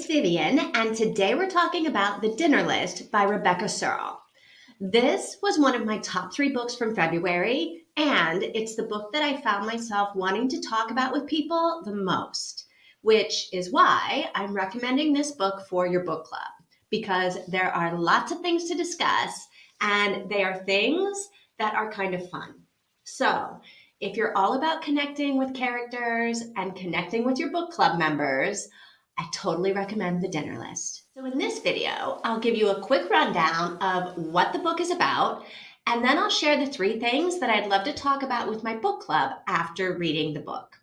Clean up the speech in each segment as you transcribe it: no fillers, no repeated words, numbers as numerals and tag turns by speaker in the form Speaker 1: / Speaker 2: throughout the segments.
Speaker 1: it's Vivian, and today we're talking about The Dinner List by Rebecca Serle. This was one of my top 3 books from February, and it's the book that I found myself wanting to talk about with people the most, which is why I'm recommending this book for your book club, because there are lots of things to discuss, and they are things that are kind of fun. So, if you're all about connecting with characters and connecting with your book club members, I totally recommend The Dinner List. So in this video, I'll give you a quick rundown of what the book is about, and then I'll share the 3 things that I'd love to talk about with my book club after reading the book.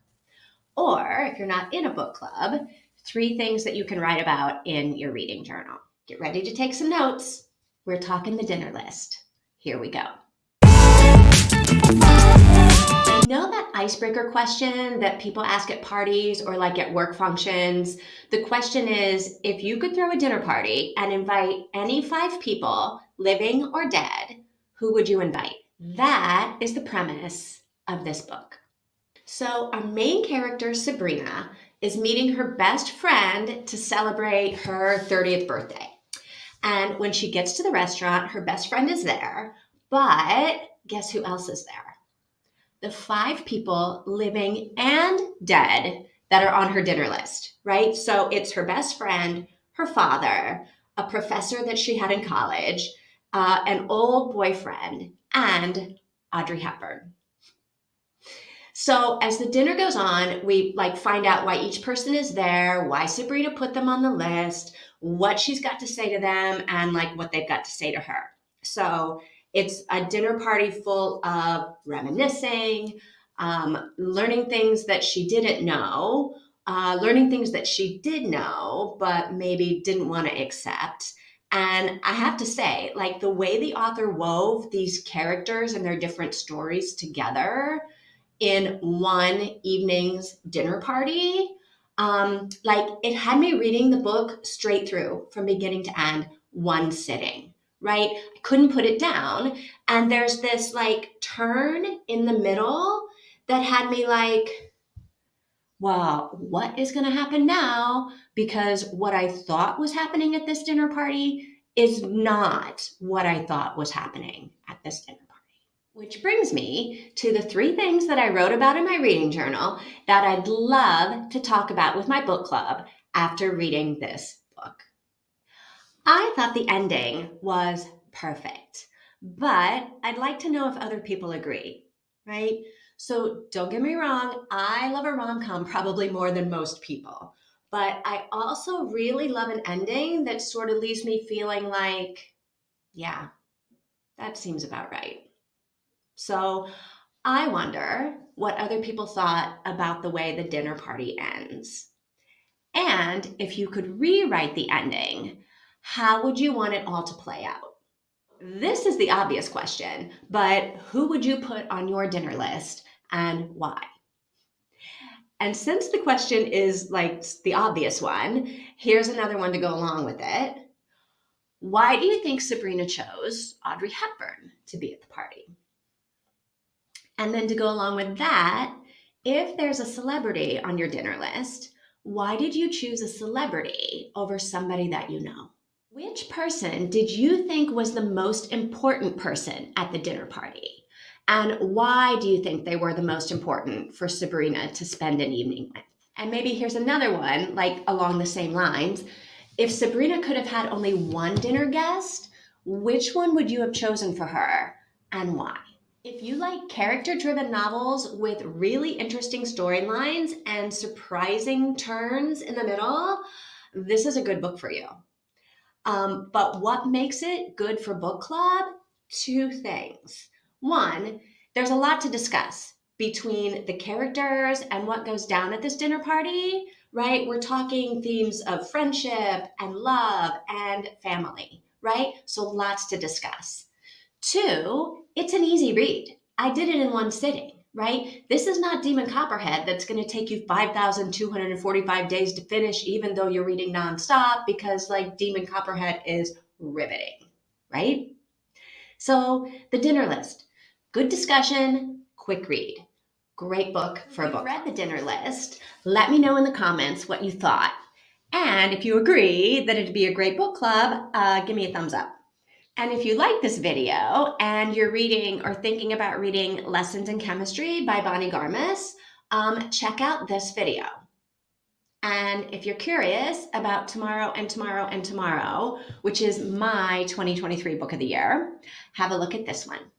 Speaker 1: Or, if you're not in a book club, 3 things that you can write about in your reading journal. Get ready to take some notes. We're talking The Dinner List. Here we go. You know that icebreaker question that people ask at parties or like at work functions? The question is, if you could throw a dinner party and invite any 5 people, living or dead, who would you invite? That is the premise of this book. So our main character, Sabrina, is meeting her best friend to celebrate her 30th birthday. And when she gets to the restaurant, her best friend is there, but guess who else is there? The 5 people, living and dead, that are on her dinner list, right? So it's her best friend, her father, a professor that she had in college, an old boyfriend, and Audrey Hepburn. So as the dinner goes on, we find out why each person is there, why Sabrina put them on the list, what she's got to say to them, and what they've got to say to her. So it's a dinner party full of reminiscing, learning things that she didn't know, learning things that she did know, but maybe didn't want to accept. And I have to say, the way the author wove these characters and their different stories together in one evening's dinner party, it had me reading the book straight through from beginning to end, one sitting, right? I couldn't put it down. And there's this turn in the middle that had me well, what is going to happen now? Because what I thought was happening at this dinner party is not what I thought was happening at this dinner party. Which brings me to the 3 things that I wrote about in my reading journal that I'd love to talk about with my book club after reading this book. I thought the ending was perfect, but I'd like to know if other people agree, right? So don't get me wrong, I love a rom-com probably more than most people, but I also really love an ending that sort of leaves me feeling yeah, that seems about right. So I wonder what other people thought about the way the dinner party ends. And if you could rewrite the ending, how would you want it all to play out? This is the obvious question, but who would you put on your dinner list and why? And since the question is the obvious one, here's another one to go along with it. Why do you think Sabrina chose Audrey Hepburn to be at the party? And then to go along with that, if there's a celebrity on your dinner list, why did you choose a celebrity over somebody that you know? Which person did you think was the most important person at the dinner party? And why do you think they were the most important for Sabrina to spend an evening with? And maybe here's another one, along the same lines. If Sabrina could have had only one dinner guest, which one would you have chosen for her and why? If you like character-driven novels with really interesting storylines and surprising turns in the middle, this is a good book for you. But what makes it good for book club? 2 things. 1, there's a lot to discuss between the characters and what goes down at this dinner party, right? We're talking themes of friendship and love and family, right? So lots to discuss. 2, it's an easy read. I did it in one sitting, right? This is not Demon Copperhead that's going to take you 5,245 days to finish, even though you're reading nonstop, because Demon Copperhead is riveting, right? So the dinner list, good discussion, quick read. Great book for a book. If you've read the dinner list, let me know in the comments what you thought. And if you agree that it'd be a great book club, give me a thumbs up. And if you like this video and you're reading or thinking about reading Lessons in Chemistry by Bonnie Garmis, check out this video. And if you're curious about Tomorrow and Tomorrow and Tomorrow, which is my 2023 book of the year, have a look at this one.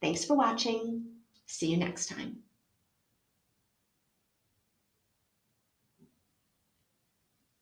Speaker 1: Thanks for watching. See you next time.